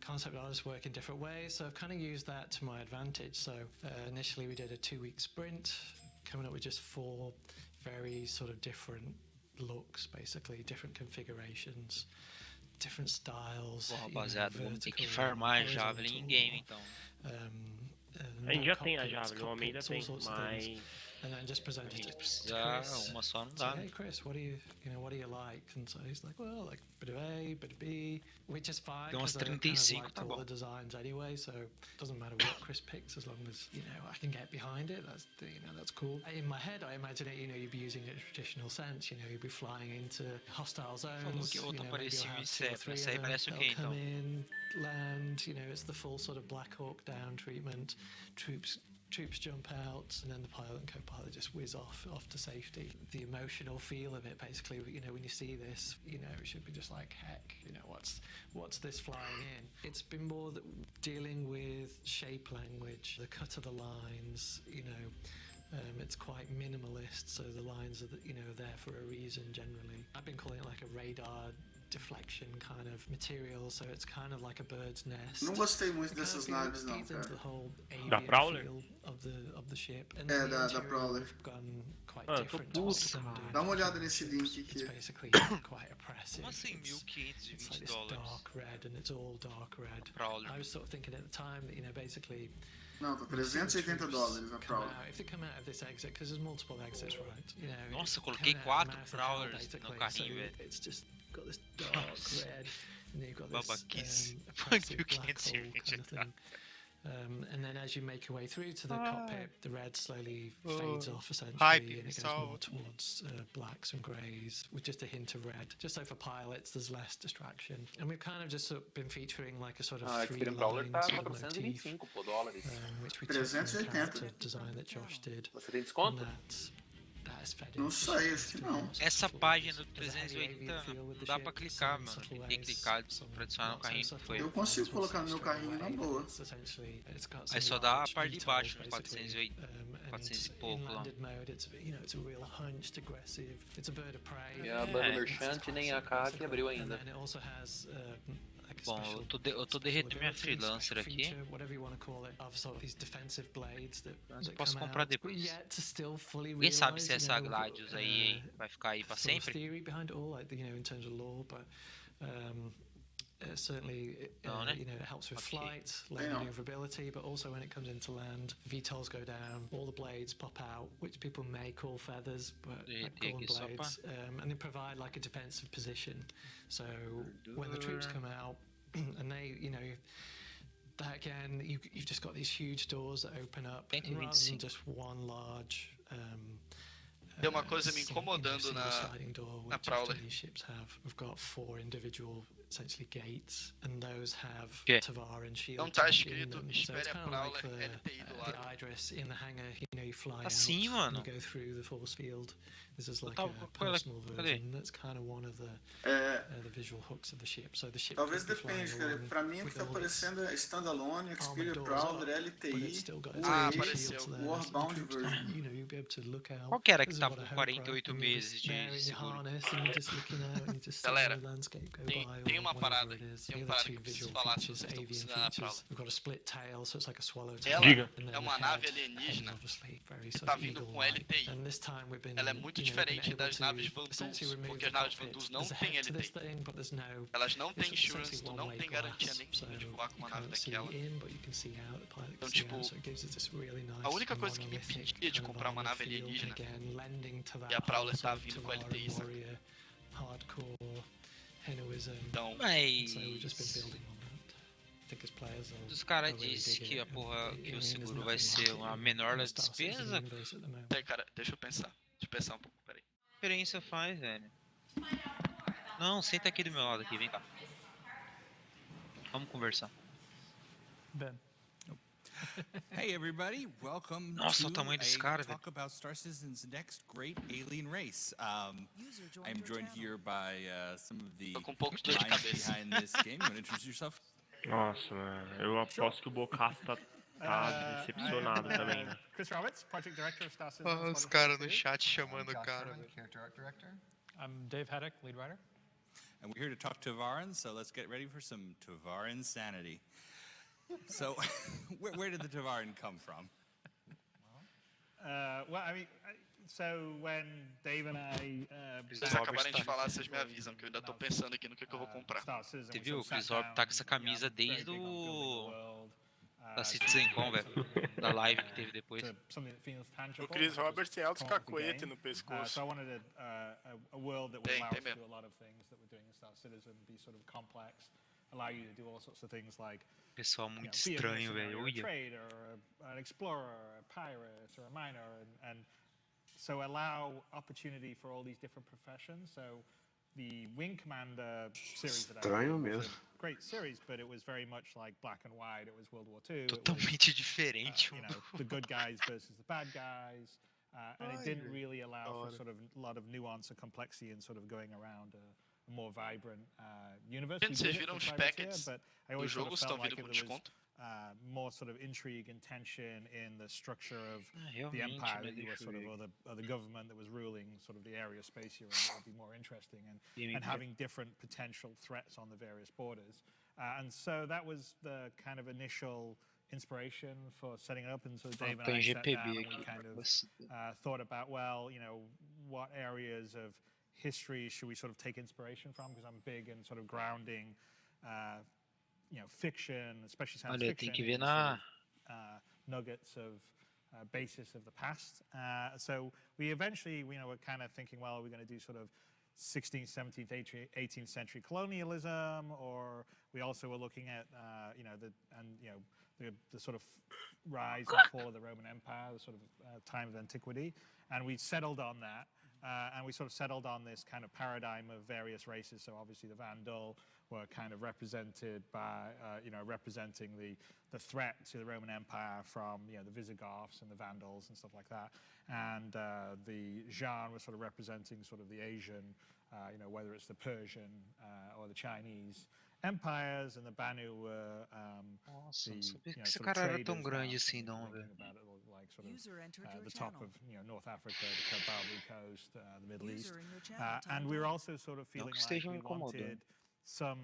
concept artists work in different ways, so I've kind of used that to my advantage. So initially we did a 2-week sprint, coming up with just 4 very sort of different looks, basically different configurations, different styles. Rapaziada, vamos ter que farmar Javelin em game então. A gente já tem a Javelin, o homem ainda tem, mas and then just present it to Chris. Uma só não Say, dá. hey Chris, what do you like? And so he's like, well, like a bit of A, bit of B, which is fine. Tem umas Because I kind of 35, liked tá all bom. the designs anyway, so it doesn't matter what Chris picks as long as I can get behind it. That's cool. In my head, I imagine it. You'd be using it in a traditional sense. You'd be flying into hostile zones. que outro Maybe parecia you'll have um 2 or inseto. 3 Essa aí of them. parece o They'll quê, come então? in, land. It's the full sort of Black Hawk Down treatment. Troops jump out, and then the pilot and co-pilot just whiz off to safety. The emotional feel of it, basically, when you see this, it should be just like, heck, what's this flying in? It's been more dealing with shape language, the cut of the lines, it's quite minimalist, so the lines are there for a reason generally. I've been calling it like a radar deflection kind of material, so it's kind of like a bird's nest. Não gostei muito dessas naves não, cara. Da Prowler? Of the ship. And da Prowler. Dá uma olhada nesse link aqui. It's basically quite oppressive. Como assim It's like this $1.520? dark red, and it's all dark red. Prowler. I was sort of thinking at the time that basically. Não, tá $380 a Prowler. If they come out of this exit, because there's multiple exits, right? Nossa, coloquei 4 Prowlers no carrinho, velho. It's just got this dark red, and then you've got Babaquice. this oppressive black hole kind of thing. And then as you make your way through to the cockpit, the red slowly fades off essentially, and it goes more towards blacks and greys with just a hint of red. Just so for pilots, there's less distraction. And we've kind of just been featuring like a sort of three line sort of motif, which we took from the character design that Josh did. Você tem desconto? Não sei, acho que não. Essa página do 380 não dá pra clicar, mano. Tentei clicar pra adicionar no carrinho, não foi. Eu consigo colocar no meu carrinho na boa. Aí só dá a parte de baixo, 480, 400 e pouco lá. E a banda merchante nem a CAC abriu ainda. Bom, eu tô derretendo minha freelancer aqui. Mas eu posso comprar depois. Ninguém sabe se essa Gladius aí vai ficar aí pra sempre? Certainly, it helps with flight, low maneuverability, but also when it comes into land, VTOLs go down, all the blades pop out, which people may call feathers, but I call them blades, and they provide like a defensive position. So when the troops come out, and they, that again, you've just got these huge doors that open up, and rather than just one large. Tem uma coisa me incomodando na Prowler. We've got 4 individual essentially gates, and those have Tavar and Shield. Não tá escrito espere a Prowler LTI do lado. The Idris in the hangar, you fly out, assim, mano. you go through the force field. This is like a personal version. That's kind of one of the visual hooks of the ship. So the ship. Talvez depende, cara. Pra mim o que tá aparecendo é Standalone, Xperia Prowler, LTI, apareceu. Warbound version. Qual que era que tava com 48 meses de seguro? Galera, tem uma parada que eu preciso falar se vocês estão precisando na Prowler. Ela é uma nave alienígena que tá vindo com LTI. Ela é muito diferente das naves Vandals, porque as naves Vandals não têm LTI. Elas não têm insurance, tu não tem garantia nenhuma de voar com uma nave daquela. Então, tipo, a única coisa que me impedia de comprar uma nave alienígena e a Prowler tá vindo com LTI, saca? Então, mas os caras disseram que a porra, que o seguro vai ser a menor das despesas. Cara, deixa eu pensar um pouco, peraí. Que diferença faz, velho? Não, senta aqui do meu lado aqui, vem cá. Vamos conversar. Ben. Hey everybody, welcome Nossa, o tamanho desse cara, talk about Star Citizen's next great alien race. I'm joined here by some of the minds behind this game. You want to introduce yourself? Nossa, mano, eu aposto que o Bocasta tá decepcionado também, né? Chris Roberts, Project Director of Star Citizen. Os caras no chat chamando o cara. Character Art Director. I'm Dave Haddock, Lead Writer. And we're here to talk Tavaran, so let's get ready for some Tavaran sanity. So, where did the Tavaran come from? Well, I mean, so when Dave and I... Se vocês acabarem de falar, vocês me avisam, que eu ainda tô pensando aqui no que eu vou comprar. Você viu? O Chris Roberts tá com essa camisa desde o Da CitizenCon, velho. Da live que teve depois. O Chris Roberts tem altos cacoete no pescoço. So I wanted a world that would allow us to do a lot of things that we're doing in Star Citizen, be sort of complex, allow you to do all sorts of things like pessoal muito estranho, velho. A trader, or an explorer, or a pirate, or a miner, and so allow opportunity for all these different professions. So the Wing Commander series that I did was a great series, but it was very much like black and white. It was World War II. Totalmente diferente. You know, the good guys versus the bad guys, and it didn't really allow for sort of a lot of nuance and complexity and sort of going around a more vibrant universe. Vocês viram os packets do jogo? Estão vindo com desconto? More sort of intrigue and tension in the structure of the empire that you were sort of, or the government that was ruling sort of the area space you're in. That would be more interesting, and having different potential threats on the various borders. And so that was the kind of initial inspiration for setting it up. And so Dave and I sat down and we kind of thought about, well, you know, what areas of history should we sort of take inspiration from? Because I'm big in sort of grounding you know, fiction, especially science fiction, sort of, nuggets of basis of the past. So we eventually, you know, were kind of thinking, well, we're going to do sort of 16th, 17th, 18th century colonialism, or we also were looking at, you know, the sort of rise and fall of the Roman Empire, the sort of time of antiquity, and we settled on that. And we sort of settled on this kind of paradigm of various races. So obviously the Vandal were kind of represented by, you know, representing the threat to the Roman Empire from, you know, the Visigoths and the Vandals and stuff like that. And the Zhan was sort of representing sort of the Asian, you know, whether it's the Persian or the Chinese empires, and the Banu were Nossa, não sabia que know, esse sort of cara era traders tão grande down, assim, não, thinking velho. about it, like sort of the top of, you know, North Africa, the Kabali coast, the Middle East, and we were also sort of feeling like we wanted some,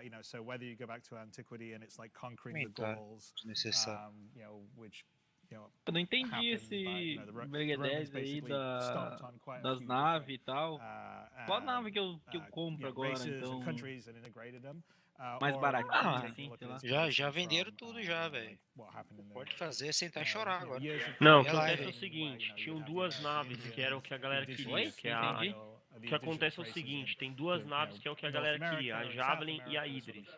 you know, so whether you go back to antiquity and it's like conquering the Gauls, you know, which, you know, eu não entendi esse Megadeth aí das naves e tal. Qual nave que eu compro agora, então? Mais baratinho, assim, sei lá. Já venderam tudo já, velho. Pode fazer, sentar e chorar agora. Não, o que acontece é o seguinte, tinham duas naves que era o que a galera queria, que é a... O que acontece é o seguinte, tem duas naves que é o que a galera queria, a Javelin e a Idris.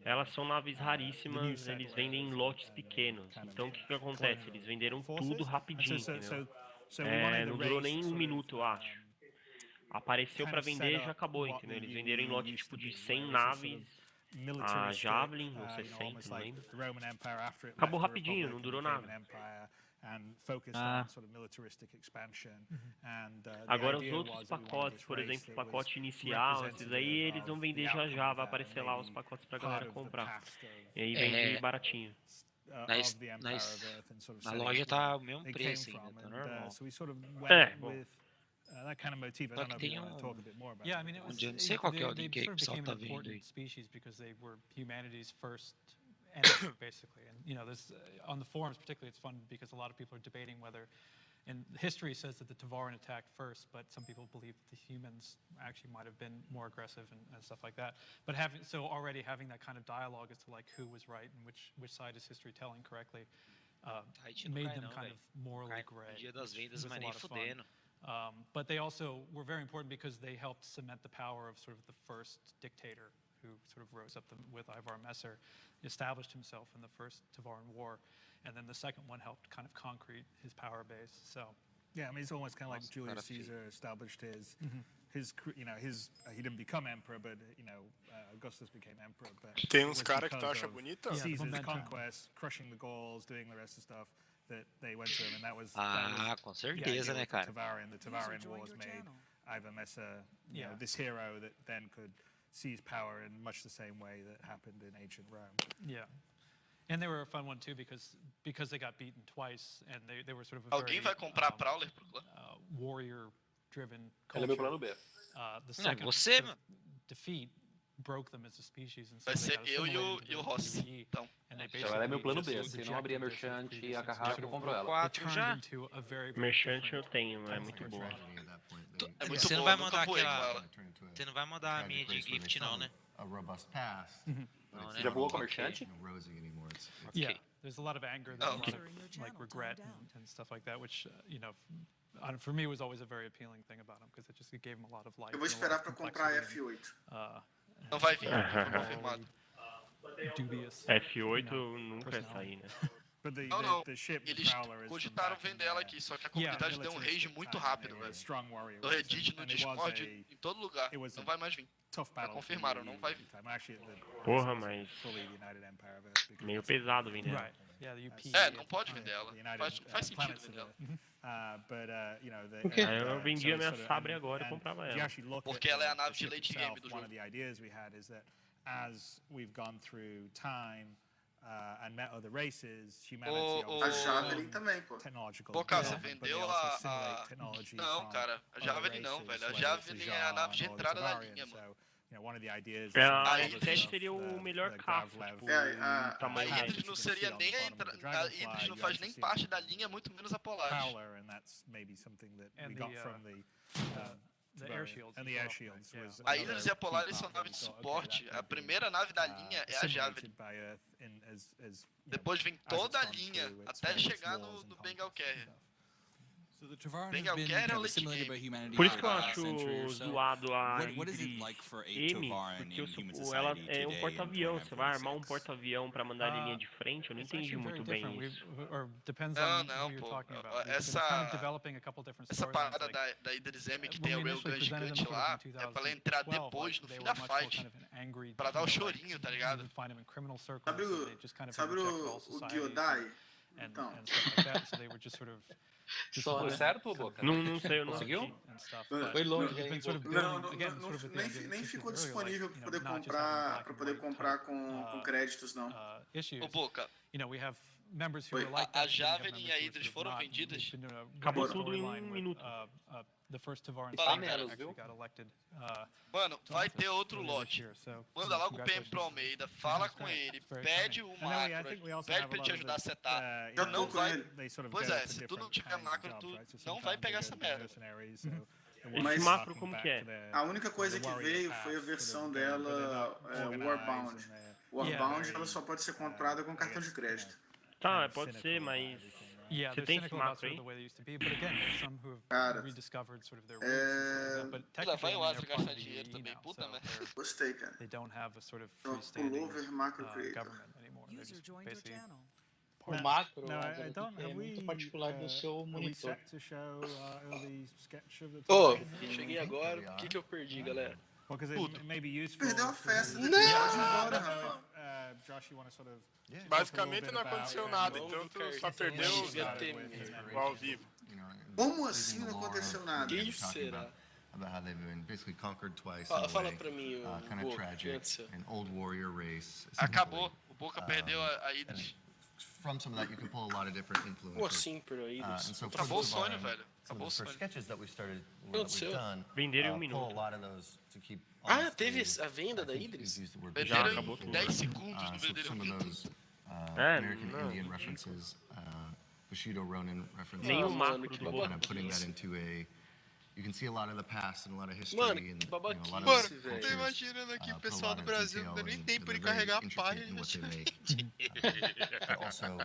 Elas são naves raríssimas, eles vendem em lotes pequenos. Então o que acontece? Eles venderam tudo rapidinho, entendeu? Não durou nem um minuto, eu acho. Apareceu pra vender e já acabou, entendeu? Eles venderam em lote tipo de 100 naves, a Javelin, ou 60, não lembro. Acabou rapidinho, não durou nada. Agora os outros pacotes, por exemplo, o pacote inicial, esses aí eles vão vender já, vai aparecer lá os pacotes pra galera comprar. E aí vende baratinho. Na loja tá o mesmo preço ainda, tá normal. Bom. That kind of motif. I don't know if you want to talk a bit more about. Yeah, I mean, it was, não sei qual que é o que o pessoal tá vendo aí. Species because they were humanity's first enemy, basically. And you know, this on the forums particularly, it's fun because a lot of people are debating whether, and history says that the Tavaran attacked first, but some people believe that the humans actually might have been more aggressive and stuff like that. But already having that kind of dialogue as to like who was right and which side is history telling correctly, made them kind of morally gray. Dia das vendas, mas nem fudendo. But they also were very important because they helped cement the power of sort of the first dictator who sort of rose up with Ivar Messer, established himself in the first Tavaran War, and then the second one helped kind of concrete his power base. So yeah, I mean, it's almost kind of like Julius Caesar established his, you know, he didn't become emperor, but you know, Augustus became emperor. But tem uns caras que tu acha bonito? Caesar's conquest, crushing the Gauls, doing the rest of the stuff. That they went to him, and that was com certeza, né, cara? The Tavaran Wars made Ivar Messer, you know, this hero that then could seize power in much the same way that happened in ancient Rome. Yeah, and they were a fun one too because they got beaten twice, and they were sort of a Alguém vai comprar Prowler pro clã? Warrior-driven Ele culture. é meu plano B. The second defeat broke them as a species. Vai ser eu e o Ross. Então, ela é meu plano B. Se não abrir a Merchant e a Carrasco, eu compro ela. 4 já? Merchant eu tenho, é muito boa. Você não vai mandar aquela... Você não vai mandar a minha de gift não, né? Já voou com a Merchant? Yeah, there's a lot of anger, there's a lot of like regret and stuff like that, which you know, for me was always a very appealing thing about him because it gave him a lot of life. Eu vou esperar para comprar a F8. Não vai vir, confirmado. F8 nunca ia sair, né? Não. Eles cogitaram vender ela aqui, só que a comunidade deu um rage muito rápido, velho. No Reddit, no Discord, em todo lugar. Não vai mais vir. Já confirmaram, não vai vir. Porra, mas meio pesado vender ela. Não pode vender ela. Faz sentido vender ela. Aí eu vendia minha Sabre agora e comprava ela. Porque ela é a nave de late game do jogo. And met other races, humanity a Javelin também, pô. Pô, cara, você vendeu a... Não, cara, a Javelin não, velho. A Javelin é a nave de entrada da linha, mano. A Hydris seria o melhor caça, tipo, a Hydris não seria nem a Hydris não faz nem parte da linha, muito menos a Polaris. A Hydris e a Polaris são naves de suporte. A primeira nave da linha é a Javelin. Depois vem toda a linha até chegar no Bengal Carrier. Bengal Carrier é o late game. Por isso que eu acho zoado a Hydris M, porque ela é um porta-avião. Você vai armar um porta-avião pra mandar a linha de frente? Eu não entendi muito bem isso. Não, pô. Essa parada da Hydris M que tem a railgun gigante lá, é pra ela entrar depois, no fim da fight. Pra dar o chorinho, tá ligado? Sabe o Gyodai? Então. Só certo ou boca? Não sei, eu não conseguiu? Foi longe. Nem ficou disponível para poder comprar com créditos, não. Ô, Boca, a Javelin e a Hydris foram vendidas? Acabou tudo em 1 minuto. Tá menos, viu? Mano, vai ter outro lote. Manda logo o PM pro Almeida, fala com ele, pede o macro, pede pra ele te ajudar a setar. Não vai. Pois é, se tu não tiver macro, tu não vai pegar essa merda. Esse macro como que é? A única coisa que veio foi a versão dela Warbound. Warbound ela só pode ser comprada com cartão de crédito. Tá, pode ser, mas... Você tem esse macro aí? Cara, Lá vai o Astra gastar dinheiro também, puta merda. Gostei, cara. Pullover Macro Creator. O macro é muito particular do seu monitor. Cheguei agora, o que eu perdi, galera? Puto. Perdeu a festa, não! Embora, rapaz. Basicamente não aconteceu nada, então tu só perdeu o ao vivo. Como assim não aconteceu nada? Que isso será? About how they've been basically conquered twice. Fala pra mim, kind of tragic, an old warrior race. Acabou, o Boca perdeu a Hydris. From some of that, you can pull a lot of different influences. Como assim, perdeu a Hydris? Acabou o sonho, velho. Acabou o sonho. Sketches that we started, venderam em 1 minuto. Teve a venda da Hydris? Venderam em 10 segundos no verdadeiro minuto. American Indian references, Bushido Ronin references. Nem o macro do kind of putting that into a... You can see a lot of the past and a lot of history. Mano, and, que babaquice, a lot of velho. Tô imaginando aqui o pessoal do Brasil não deu nem tempo de carregar a página.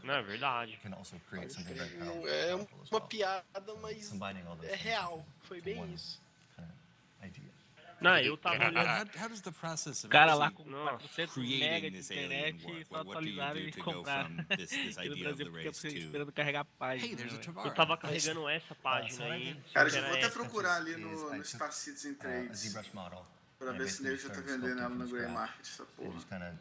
Não, é verdade. É uma piada, mas é real. Foi bem isso. Não, eu tava olhando. O cara lá com 400 mega de internet só atualizaram e compraram. Aqui no Brasil porque eu fiquei esperando carregar a página. Eu tava carregando essa página aí. Cara, eu vou até procurar ali no Star Citizen Trades pra ver se ele já tá vendendo ela no Grey Market, essa porra.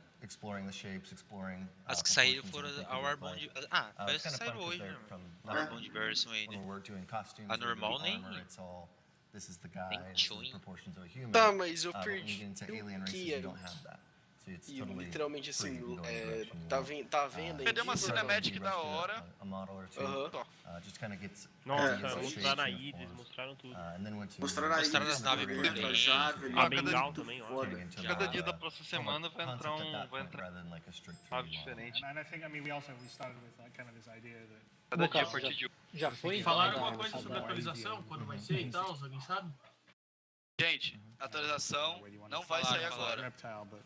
As que saíram foram a Warbound. Parece que saíram hoje, né? A Warbound version aí, né? A normal nem. Tá, mas eu perdi o que era. E literalmente assim, tá vendo aí. Perdeu uma cinematic da hora. Nossa, mostraram a Hydris, mostraram tudo. Mostraram a Hydris, as naves por dentro. A Bengal também, ó. Cada dia da próxima semana vai entrar nave diferente. Cada dia a partir de... Já foi? Falaram alguma coisa sobre a atualização? Quando vai ser e tal? Alguém sabe? Gente, atualização não vai sair agora.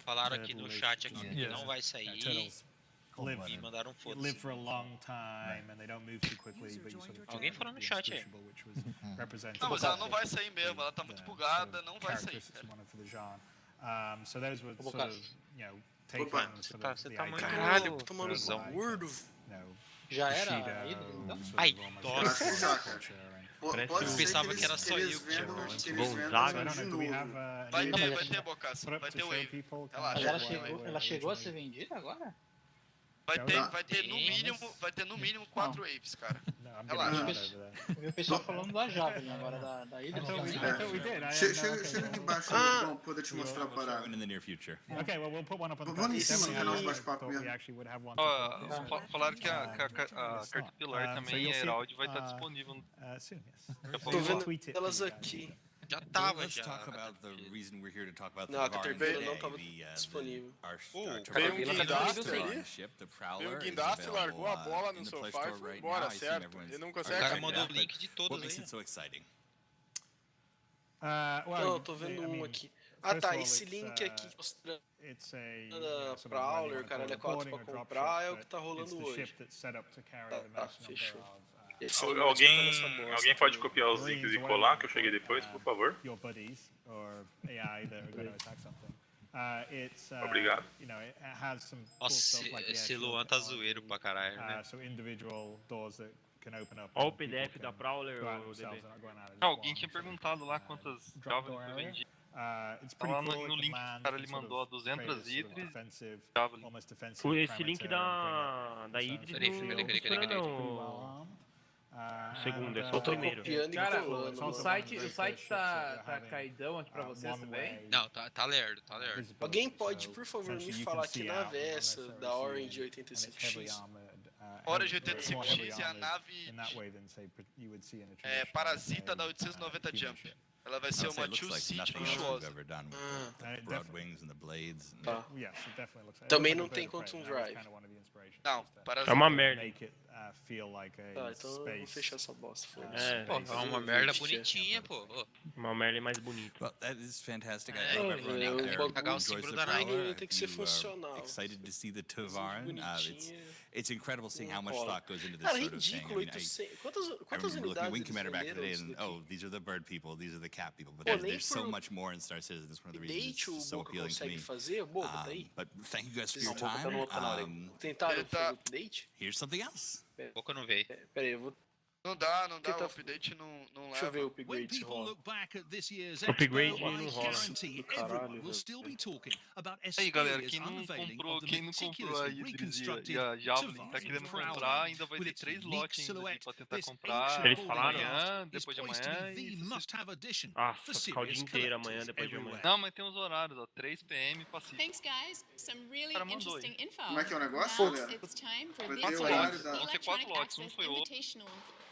Falaram aqui no chat aqui que não vai sair. live for a long time and they don't move too quickly, but you sort of Alguém falou no chat aí. which was represented. Não, mas ela não vai sair mesmo, ela tá muito bugada, não vai sair. So those were sort of, you know, take on sort of the idea. Caralho, tomando gordo. Já era ido, então? Ai, nossa. Eu pensava que era só eu que tinha Gonzaga. Vai ter, Bocaça. Vai ter wave. Mas ela chegou a ser vendida agora? Vai ter no mínimo 4 waves, cara. Relaxa. Eu vi o pessoal falando da Javelin agora, da ilha. Chega aqui embaixo pra poder te mostrar a parada. Okay, well, we'll put one up on the Vamos em cima do canal de bate-papo mesmo. Falaram que a Caterpillar também, Herald, vai estar disponível. Tô vendo elas aqui. Já tava, Let's já. talk about the reason we're here to talk about the Não, a Caterpillar não tava disponível. Veio um guindaste ali. Veio um guindaste, largou a bola no sofá e foi embora, certo? Ele não consegue. O cara mandou o link de todos aí. Não, tô vendo um aqui. Ah tá, esse link aqui mostrando a Prowler, cara, ele é 4 pra comprar, é o que tá rolando hoje. Tá, fechou. Alguém pode copiar os links e colar, que eu cheguei depois, por favor? Obrigado. Nossa, esse Luan tá zoeiro pra caralho, né? Olha o PDF da Prowler. Alguém tinha perguntado lá quantas Javelin eu vendi. Lá no link, o cara ele mandou 200 Idris. Esse link da Idris não. Segundo, é só o primeiro. Cara, o site tá caidão aqui pra vocês também? Não, tá lerdo, Alguém pode, por favor, me falar que nave é essa da Orange 85X? Orange 85X é a nave parasita da 890 Jump. Ela vai ser uma Two Seat luxuosa. Também não tem Quantum Drive. Não, é uma merda. Tá, então eu vou fechar essa bosta. É uma merda bonitinha, pô. Uma merda mais bonita. Well, that is fantastic. O bagulho da Prowler tem que ser funcional. Excited to see the Tavaran. It's incredible seeing how much thought goes into this Cara, sort of thing. ridículo, 800. Quantas unidades Wing Commander back today, and these are the bird people, these are the cat people. But there's so much more in Star Citizen. That's one of the reasons it's so appealing to me. But thank you guys for your time. Tentaram fazer update? Here's something else. Boca não veio. Pera aí, eu vou... Não dá, o update não leva. Deixa eu ver o upgrade se rola. Upgrade não rola. Aí galera, quem não comprou a Idris e a Javelin tá querendo comprar, ainda vai ter 3 lotes ainda pra tentar comprar. Eles falaram? Amanhã, depois de amanhã Nossa, ficar o dia inteiro amanhã, depois de amanhã. Não, mas tem uns horários, ó, 3 PM pacífico. Thanks guys, some really interesting info. Como é que é o negócio, galera? It's time for Vai this ter horários da... Vão ser 4 lotes, um foi outro.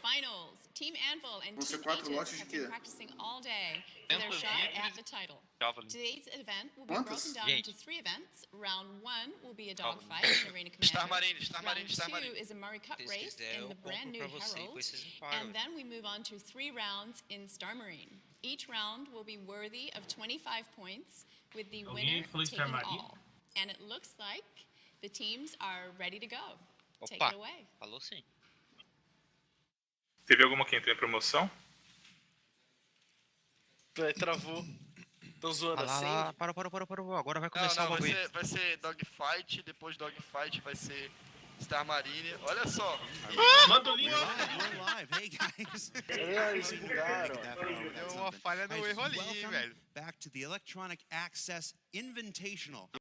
Finals. Team Anvil and Team Aegis have been practicing all day for their shot at the title. Today's event will be broken down into 3 events. Round 1 will be a dogfight in Arena Commander. Round 2 is a Murray Cup race in the brand new Herald. And then we move on to 3 rounds in Star Marine. Each round will be worthy of 25 points, with the winner taking all. And it looks like the teams are ready to go. Take it away. Falou sim. Teve alguma que entrou em promoção? Travou. Tão zoando assim? Parou. Agora vai começar o bagulho. Vai ser Dogfight, depois Dogfight vai ser Star Marine. Olha só. Manda o link. Hey guys. Eles bugaram. Deu uma falha no erro ali, velho. Back to the Electronic Access Invitational.